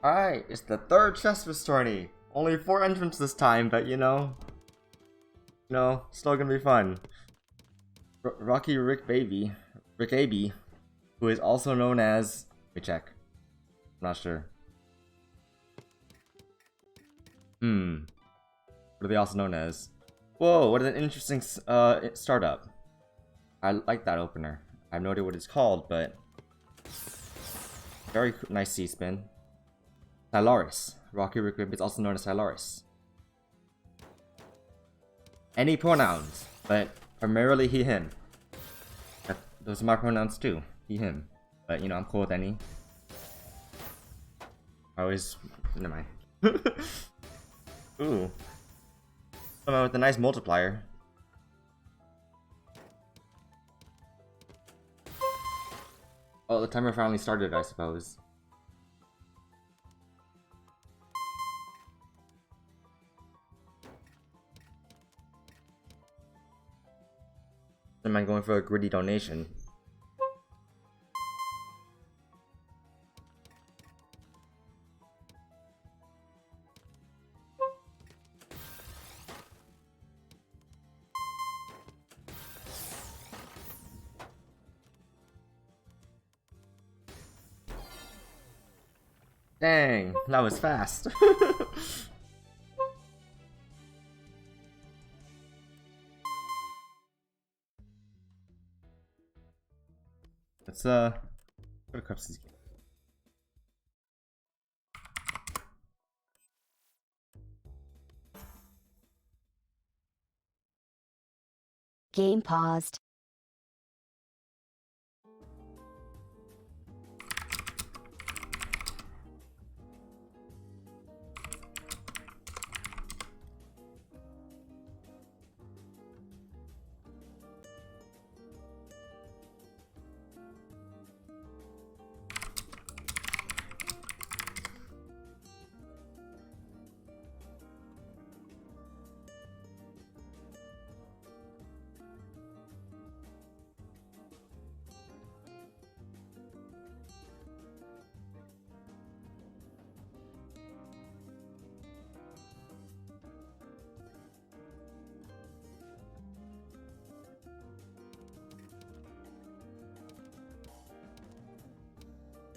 Alright, it's the third Chesstris Tourney. Only 4 entrants this time, but still gonna be fun. Rocky Rick Abbey, who is also known as... Let me check. I'm not sure. What are they also known as? Whoa, what an interesting startup. I like that opener. I have no idea what it's called, but... Very nice C-spin. Silaris. Rocky Rick is also known as Silaris. Any pronouns, but primarily he, him. Those are my pronouns too. He, him. But I'm cool with any. I always... Never mind. Ooh. Someone with a nice multiplier. Oh, the timer finally started, I suppose. Am I going for a gritty donation? Dang, that was fast. Let's go to Chesstris game. Game paused.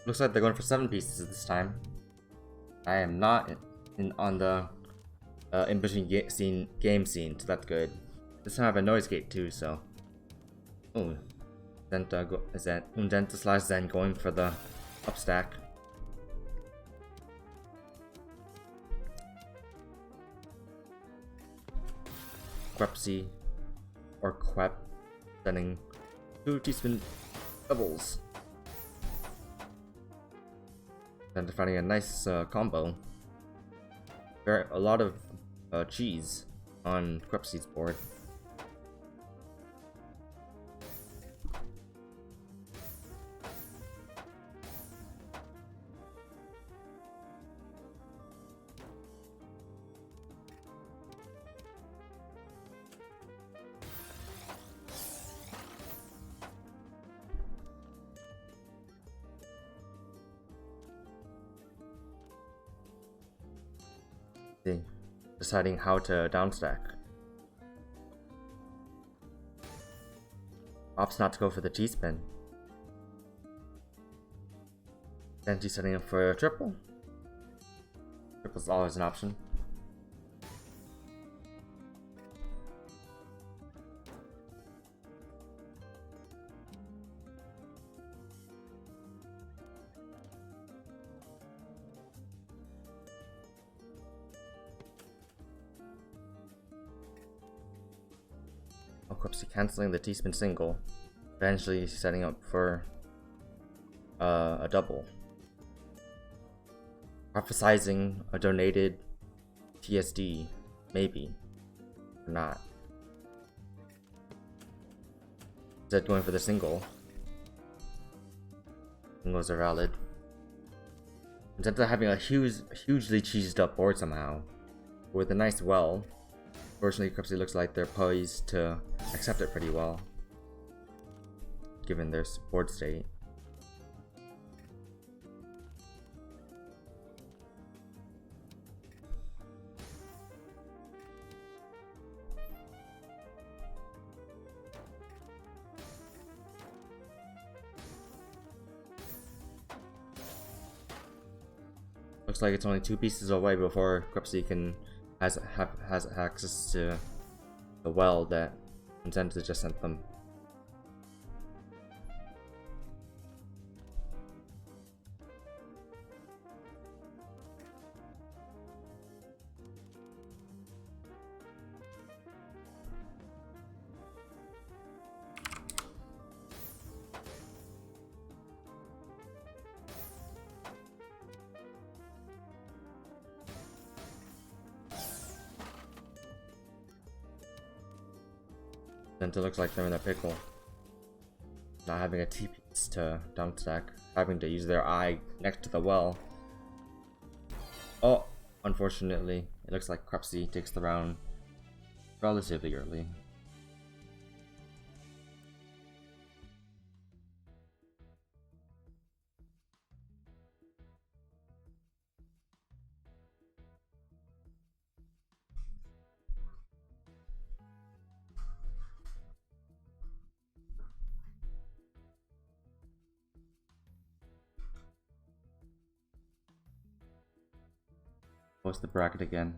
Looks like they're going for 7 pieces this time. I am not on the in between game scene, so that's good. This time I have a noise gate too, so. Oh, Zenta / Zen going for the up stack. Quepsy or Quep sending 2 teaspoon doubles. And finding a nice combo. A lot of cheese on Quepsy's board. Deciding how to downstack. Opts not to go for the T-spin. Then he's setting up for a triple. Triple's always an option. Quepsy canceling the T-spin single, eventually setting up for a double. Prophesizing a donated TSD, maybe, or not. Instead going for the single. Singles are valid. Instead of having a hugely cheesed up board somehow, with a nice well. Fortunately, Quepsy looks like they're poised to accept it pretty well, given their board state. Looks like it's only 2 pieces away before Crupsy can has access to the well that Consensus just sent them. Then it looks like they're in a pickle. Not having a T-piece to dunk stack, having to use their eye next to the well. Oh, unfortunately, it looks like Crupsy takes the round relatively early. Post the bracket again.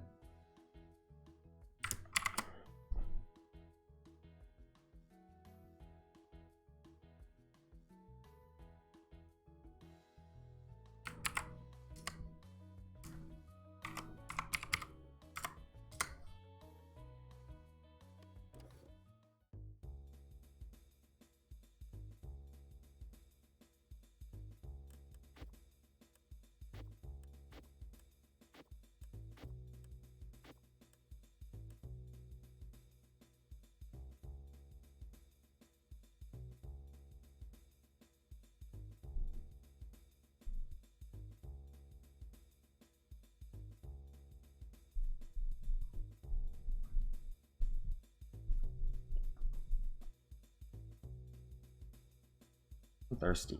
I'm thirsty.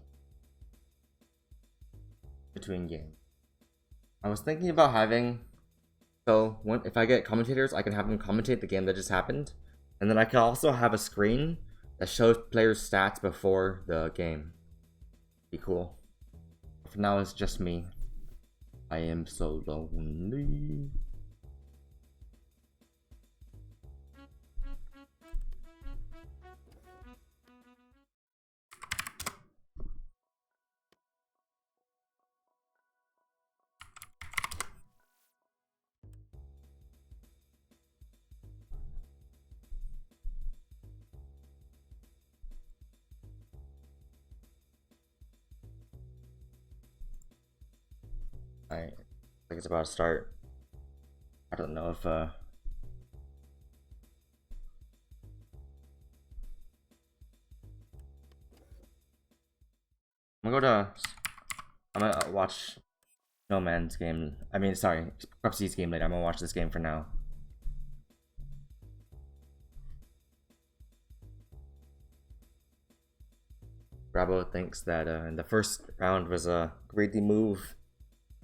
Between games. I was thinking about having, so if I get commentators, I can have them commentate the game that just happened, and then I can also have a screen that shows players' stats before the game. Be cool. For now, it's just me. I am so lonely. I think it's about to start. I don't know if I'm gonna watch No Man's game. I mean, sorry, Crupsy's game later. I'm gonna watch this game for now. Bravo thinks that in the first round was a greedy move.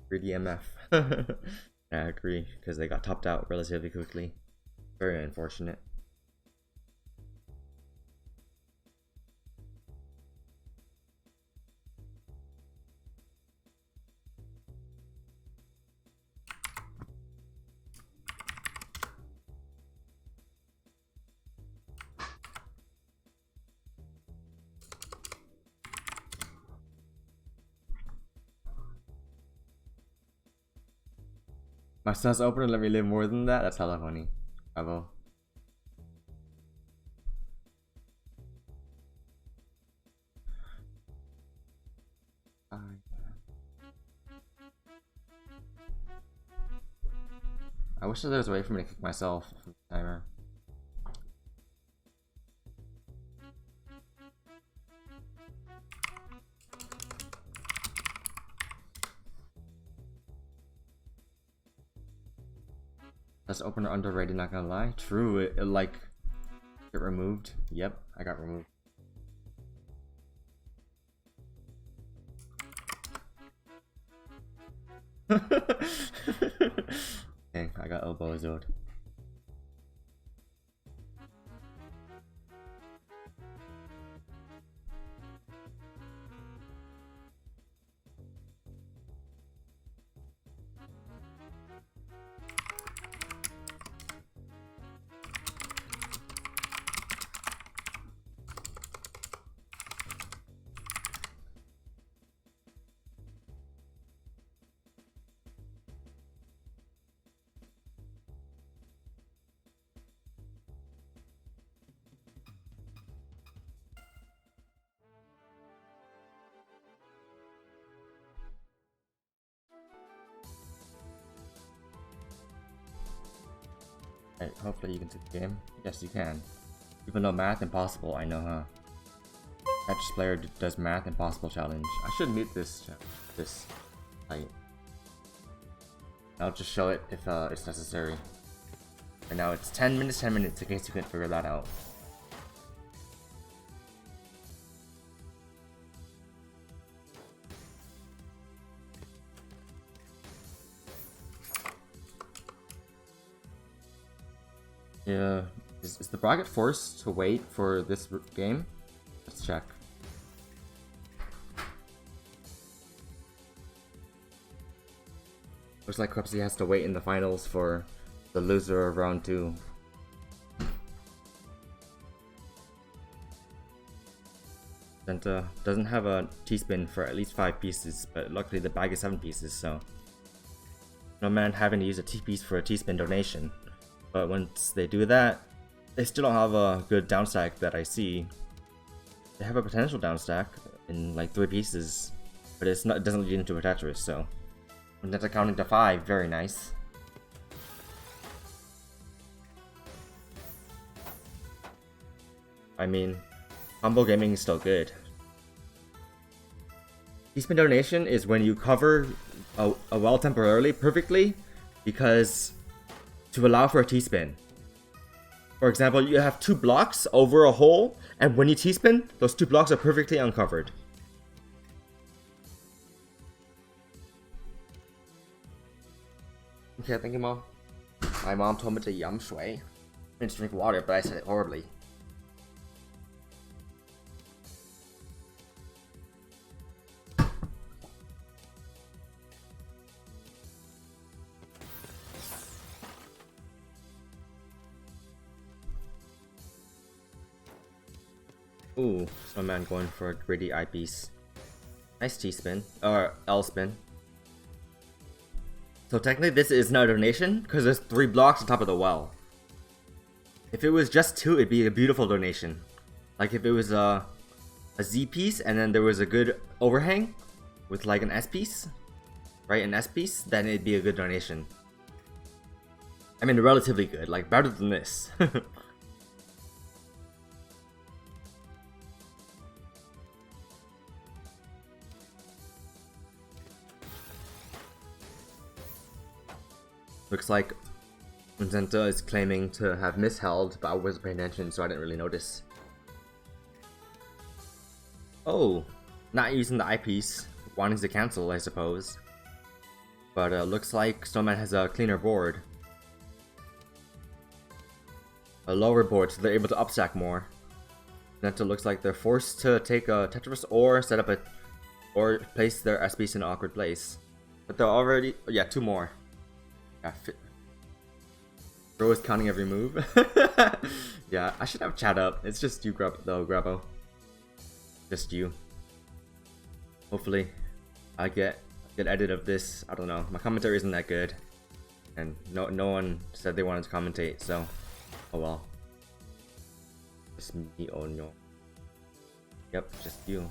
Greedy MF. I agree, because they got topped out relatively quickly. Very unfortunate. My son's opener let me live more than that? That's hella funny. Bravo. I wish there was a way for me to kick myself from the timer. That's opener underrated, not gonna lie. True, it like get removed. Yep, I got removed. Dang, I got elbowed. Right, hopefully you can take the game. Yes, you can. Even though math impossible, I know, huh? Tetris player does math impossible challenge. I should mute this fight. I'll just show it if it's necessary. And now it's 10 minutes in case you couldn't figure that out. Yeah, is the bracket forced to wait for this game? Let's check. Looks like Crepsy has to wait in the finals for the loser of round 2. Senta doesn't have a T-spin for at least 5 pieces, but luckily the bag is 7 pieces, so no man having to use a T-piece for a T-spin donation. But once they do that, they still don't have a good down stack that I see. They have a potential down stack in like 3 pieces, but it doesn't lead into a Tetris, so when that's counting to 5, very nice. I mean, combo gaming is still good. T-spin donation is when you cover a well temporarily perfectly, because to allow for a T-spin. For example, you have 2 blocks over a hole, and when you T-spin, those 2 blocks are perfectly uncovered. Okay, thank you, Mom. My mom told me to yum shui. I meant to drink water, but I said it horribly. Ooh, Snowman going for a gritty eyepiece. Nice T-spin, or L-spin. So technically this is not a donation, because there's 3 blocks on top of the well. If it was just 2, it'd be a beautiful donation. Like if it was a Z piece, and then there was a good overhang, with like an S piece, right, an S piece, then it'd be a good donation. I mean, relatively good, like better than this. Looks like Zenta is claiming to have misheld, but I wasn't paying attention, so I didn't really notice. Oh, not using the eyepiece, wanting to cancel, I suppose. But looks like Snowman has a cleaner board. A lower board, so they're able to upstack more. Zenta looks like they're forced to take a Tetris or set up or place their S piece in an awkward place. But they're already, yeah, 2 more. Bro is counting every move. Yeah, I should have chat up. It's just you, Grabo. Just you. Hopefully, I get a good edit of this. I don't know. My commentary isn't that good, and no one said they wanted to commentate. So, oh well. Just me, oh no. Yep, just you.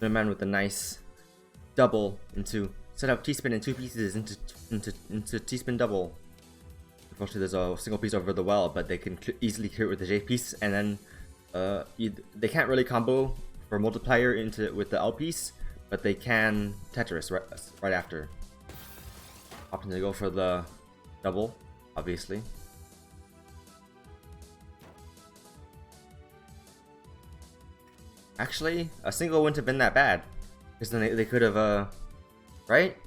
The man with a nice double into. Set up T-spin in 2 pieces into T-spin double. Unfortunately, there's a single piece over the well, but they can easily clear it with the J piece, and then they can't really combo for multiplier with the L piece, but they can Tetris right after. Opting to go for the double, obviously. Actually, a single wouldn't have been that bad, because then they could have right?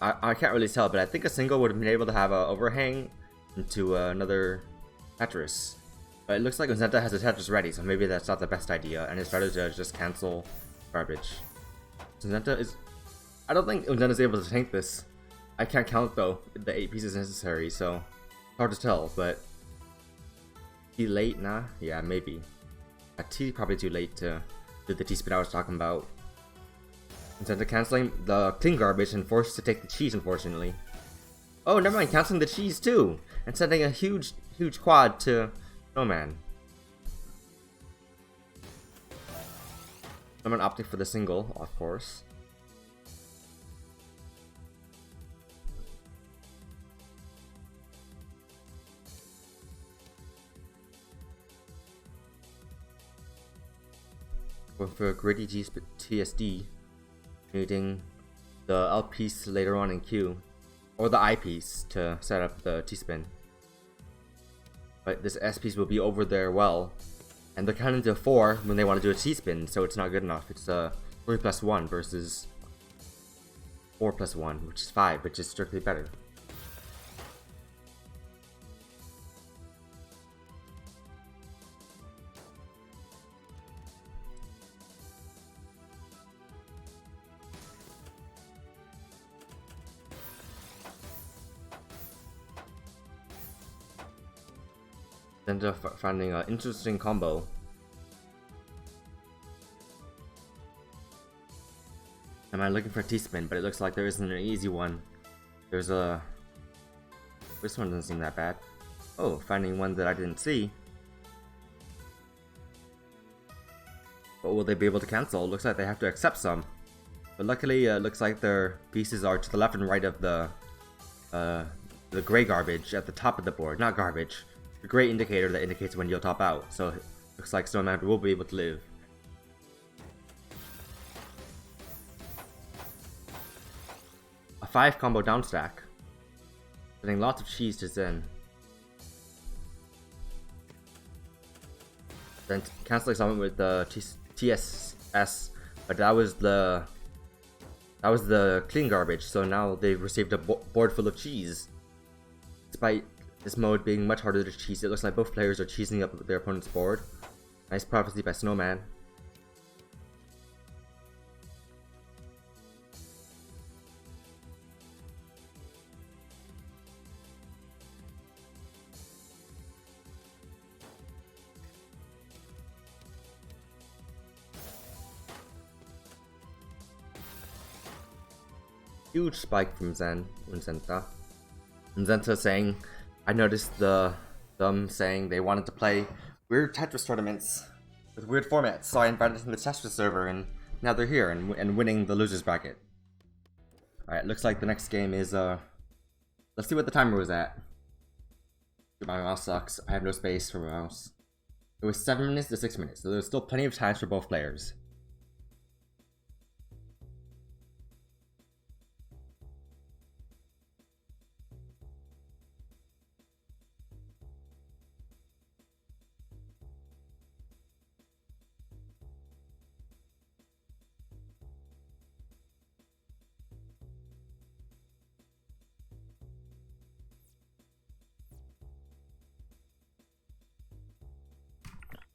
I can't really tell, but I think a single would have been able to have an overhang into another Tetris. But it looks like Zenta has a Tetris ready, so maybe that's not the best idea, and it's better to just cancel garbage. Zenta is... I don't think Zenta is able to tank this. I can't count, though, the 8 pieces necessary, so... hard to tell, but... Too late? Nah? Yeah, maybe. T probably too late to do the T-spin I was talking about. Instead of canceling the clean garbage and forced to take the cheese, unfortunately. Oh, never mind, canceling the cheese too, and sending a huge quad to Snowman. Snowman opting for the single, of course. Going for a gritty TSD, needing the L piece later on in Q, or the I piece to set up the T-spin. But this S piece will be over there well, and they're counting to 4 when they want to do a T-spin, so it's not good enough. It's 3 plus 1 versus 4 plus 1, which is 5, which is strictly better. Ended up finding an interesting combo. Am I looking for a T-spin? But it looks like there isn't an easy one. There's a... This one doesn't seem that bad. Oh, finding one that I didn't see. But will they be able to cancel? Looks like they have to accept some. But luckily, it looks like their pieces are to the left and right of the gray garbage at the top of the board. Not garbage. A great indicator that indicates when you'll top out, so it looks like Snowman will be able to live. A 5 combo down stack. Getting lots of cheese to Zen. Then canceling something with the TSS, but that was the clean garbage, so now they've received a board full of cheese. Despite this mode being much harder to cheese, it looks like both players are cheesing up their opponent's board. Nice prophecy by Snowman. Huge spike from Zen and Zenta. And Zenta saying, I noticed them saying they wanted to play weird Tetris tournaments with weird formats, so I invited them to the Chesstris server, and now they're here and winning the losers bracket. Alright, looks like the next game is let's see what the timer was at. My mouse sucks. I have no space for my mouse. It was 7 minutes to 6 minutes, so there's still plenty of time for both players.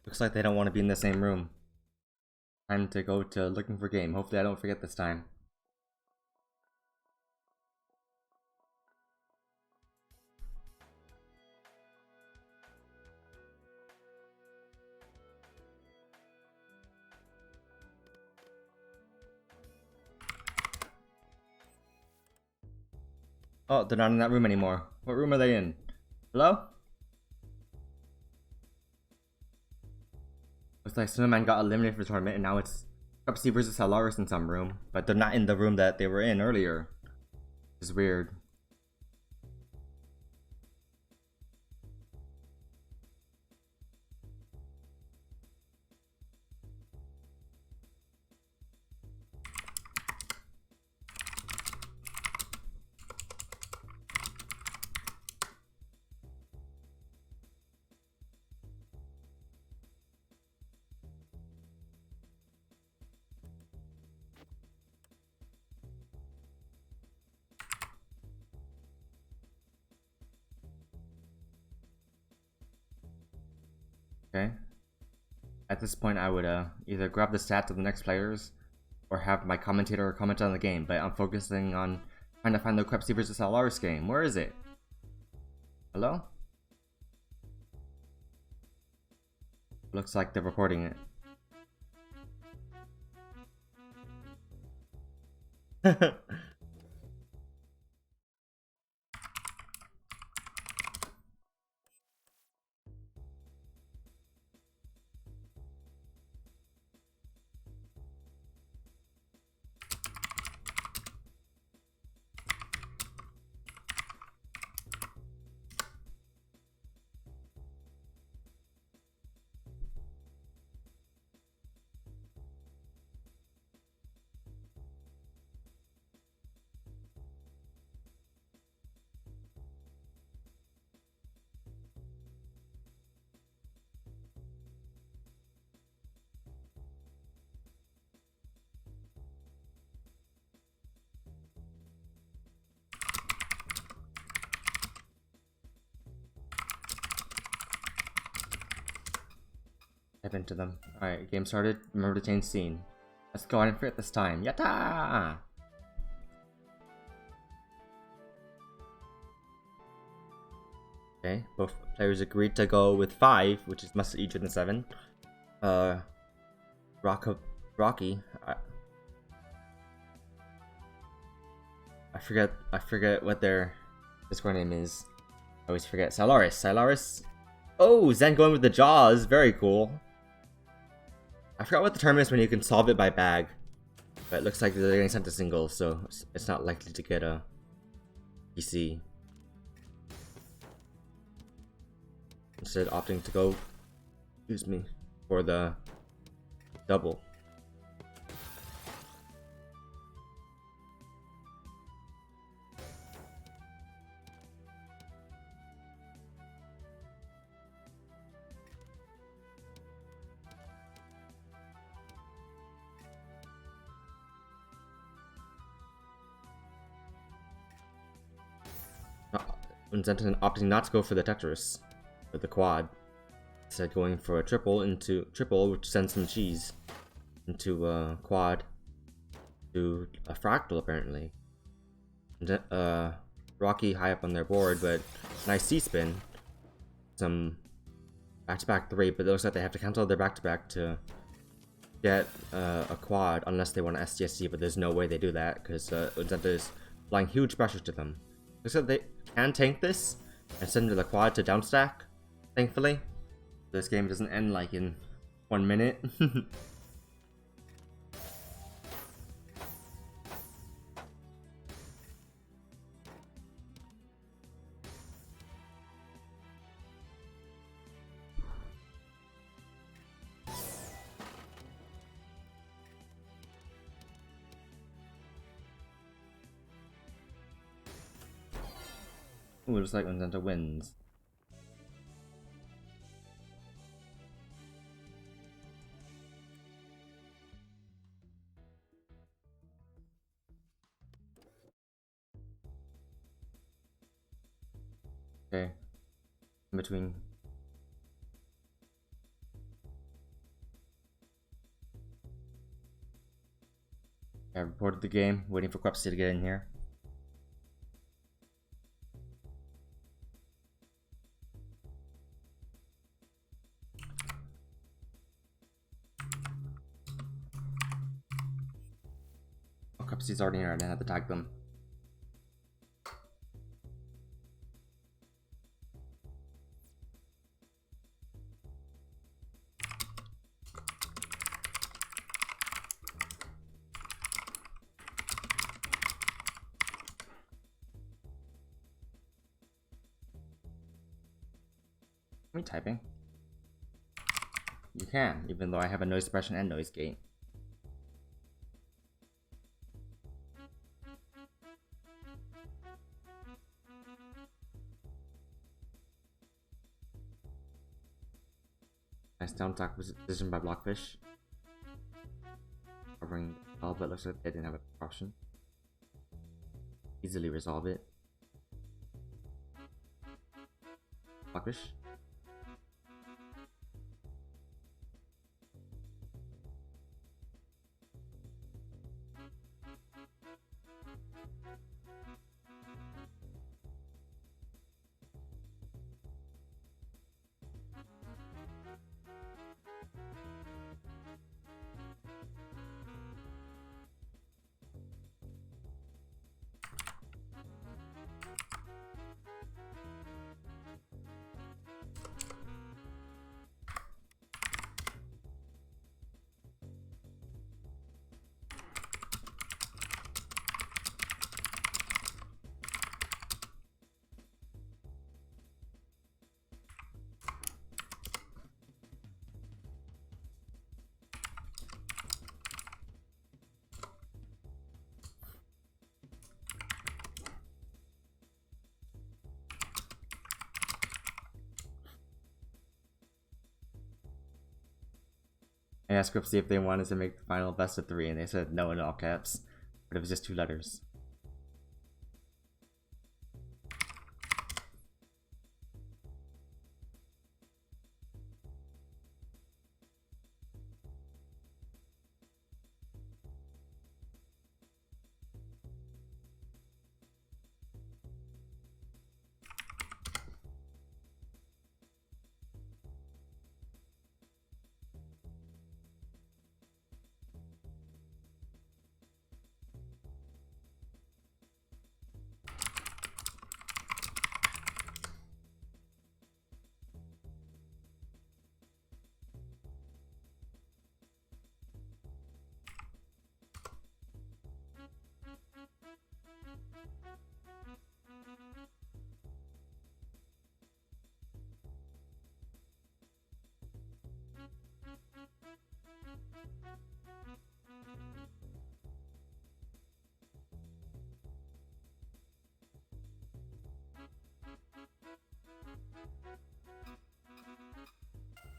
Looks like they don't want to be in the same room. Time to go to looking for game. Hopefully I don't forget this time. Oh, they're not in that room anymore. What room are they in? Hello? Looks like Snowman got eliminated for the tournament, and now it's Pepsi versus Salaris in some room. But they're not in the room that they were in earlier. It's weird. Okay. At this point, I would either grab the stats of the next players or have my commentator comment on the game, but I'm focusing on trying to find the Pepsi vs. Alaris game. Where is it? Hello? Looks like they're recording it. type into them. Alright, game started. Remember to change scene. Let's go ahead and fit this time. Yatta! Okay, both players agreed to go with 5, which is much easier than 7. Rocky. I forget what their Discord name is. I always forget. Silaris. Oh, Zen going with the jaws. Very cool. I forgot what the term is when you can solve it by bag. But it looks like they're getting sent to singles, so it's not likely to get a PC. Instead opting to go, excuse me, for the double. Zenton opting not to go for the tetris, but the quad. Instead going for a triple, which sends some cheese into a quad to a fractal apparently. And, Rocky high up on their board, but nice C-spin. Some back-to-back 3, but it looks like they have to cancel their back-to-back to get a quad unless they want to STSC, but there's no way they do that because Zenta is applying huge pressure to them. Looks like they can tank this and send the quad to downstack, thankfully. This game doesn't end like in 1 minute. Ooh, it looks like Zenta wins. Okay. In between. I reported the game, waiting for Crupsy to get in here. Oh, Crupsy's already here, I didn't have to tag them. Me typing? You can, even though I have a noise suppression and noise gate. Nice down tack position by Blockfish. Covering well, but looks like they didn't have a precaution. Easily resolve it. Blockfish. I asked Crupsy if they wanted to make the final best of 3, and they said no in all caps, but it was just 2 letters.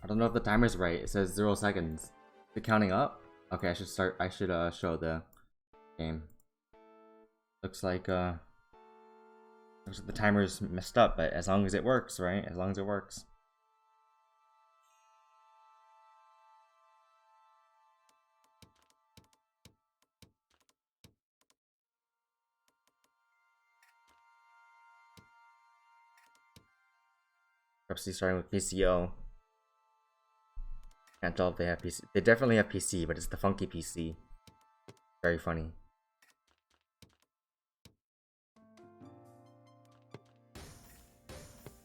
I don't know if the timer's right. It says 0 seconds. Is it counting up? Okay, I should start. I should show the game. Looks like the timer's messed up, but as long as it works, right? As long as it works. Perhaps starting with PCO. Can't tell if they have PC. They definitely have PC, but it's the funky PC. Very funny.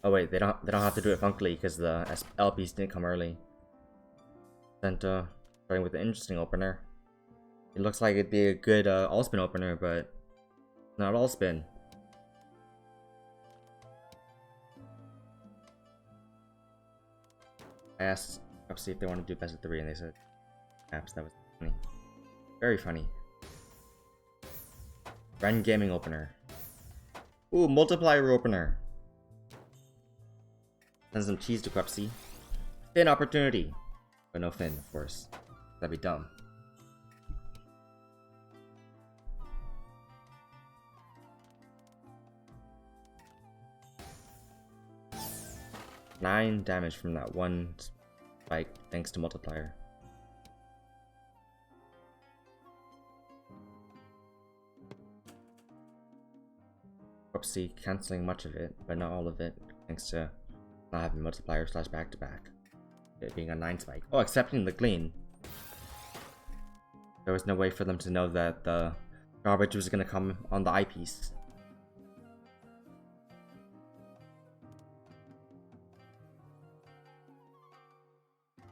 Oh wait, they don't have to do it funkily because the LPs didn't come early. Senta starting with an interesting opener. It looks like it'd be a good all spin opener, but not all spin. I asked see if they want to do best of 3, and they said apps. That was funny. Very funny. Ren Gaming opener. Ooh, multiplier opener. Send some cheese to Crepsy. Fin opportunity. But no fin, of course. That'd be dumb. Nine damage from that one spike, thanks to multiplier. Crepsy cancelling much of it, but not all of it, thanks to not having multiplier slash back to back. It being a 9 spike. Oh, accepting the clean. There was no way for them to know that the garbage was gonna come on the eyepiece.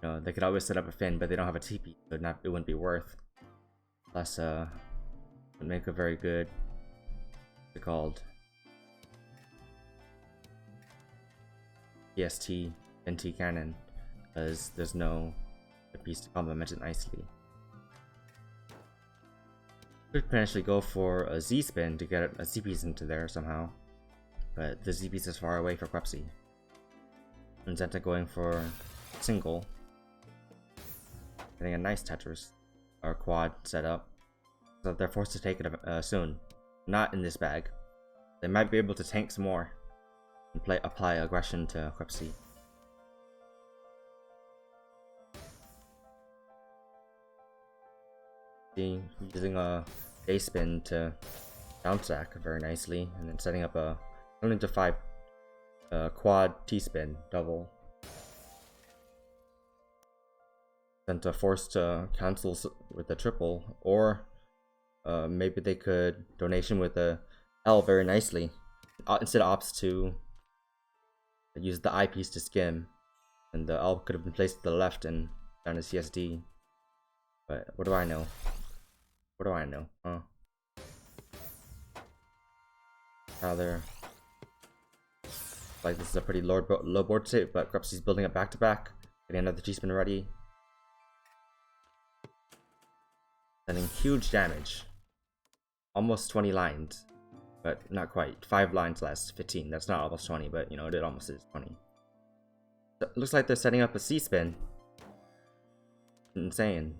You know, they could always set up a fin, but they don't have a TP, so it wouldn't be worth. Plus, it would make a very good, what's it called? PST NT cannon, because there's no piece to complement it nicely. Could potentially go for a Z spin to get a Z piece into there somehow, but the Z piece is far away for Crepsy. And Zenta going for single, getting a nice tetris or quad setup, so they're forced to take it soon. Not in this bag. They might be able to tank some more and apply aggression to Crepsy. Using a A spin to down stack very nicely, and then setting up a 1 5 quad T spin double. Then to force to cancel with a triple, or maybe they could donation with a L very nicely instead of ops to use the eyepiece to skim, and the L could have been placed to the left and down to CSD. But what do I know? What do I know? Huh? Rather, like this is a pretty low board state, but Crepsy's building it back to back, getting another G-spin ready, sending huge damage, almost 20 lines, but not quite. 5 lines less, 15. That's not almost 20, but you know it almost is 20. So it looks like they're setting up a C-spin. Insane.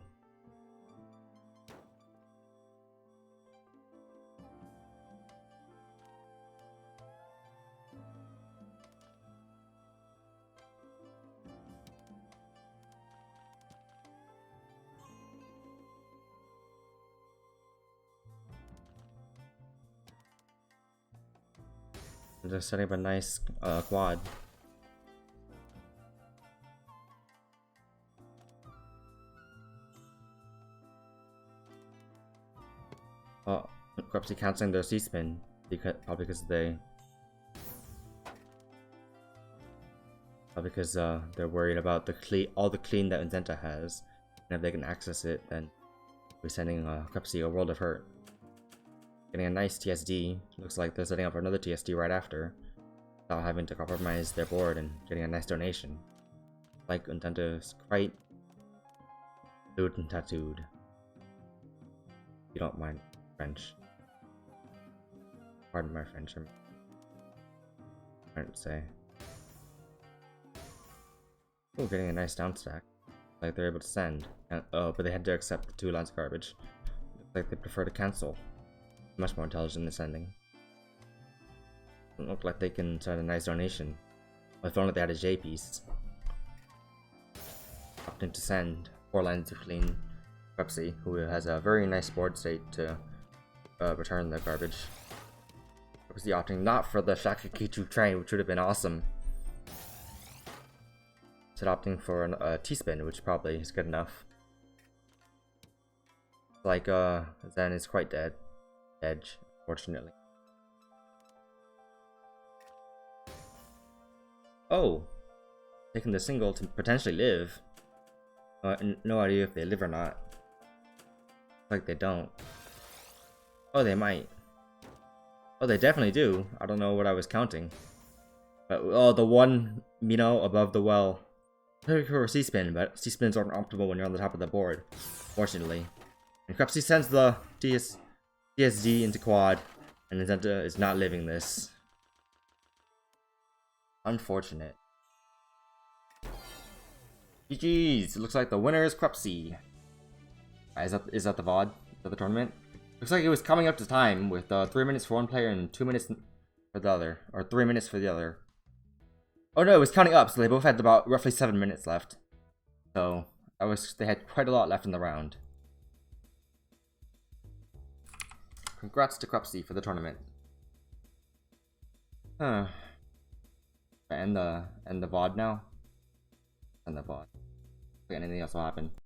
They're setting up a nice quad. Oh, Crepsy canceling their C-spin probably because they're worried about all the clean that Zenta has, and if they can access it, then we're sending Crepsy a world of hurt. Getting a nice TSD. Looks like they're setting up another TSD right after, without having to compromise their board, and getting a nice donation. Like Untenta is quite lewd and tattooed. You don't mind French. Pardon my French, I'm trying to say. Oh, getting a nice down stack. Like they're able to send. Oh, but they had to accept the 2 lines of garbage. Looks like they prefer to cancel. Much more intelligent than sending. Doesn't look like they can send a nice donation. If only they had a J piece. Opting to send 4 lines between Pepsi, who has a very nice board state to return the garbage. Pepsi opting not for the Shakukichu train, which would have been awesome. Instead opting for a T-spin, which probably is good enough. Like, Zen is quite dead. Edge, fortunately. Oh! Taking the single to potentially live. No idea if they live or not. Like they don't. Oh, they might. Oh, they definitely do. I don't know what I was counting. But, oh, the one Mino above the well. For a C-spin, but C-spins aren't optimal when you're on the top of the board, fortunately. And Crepsy sends the DSD into quad, and Nintendo is not living this. Unfortunate. GG's! It looks like the winner is Crepsy. Is that the VOD? Is that the tournament? Looks like it was coming up to time with 3 minutes for one player and 2 minutes for the other. Or 3 minutes for the other. Oh no, it was counting up, so they both had about roughly 7 minutes left. So they had quite a lot left in the round. Congrats to Crepsy for the tournament. Huh. End the VOD now. End the VOD. Anything else will happen.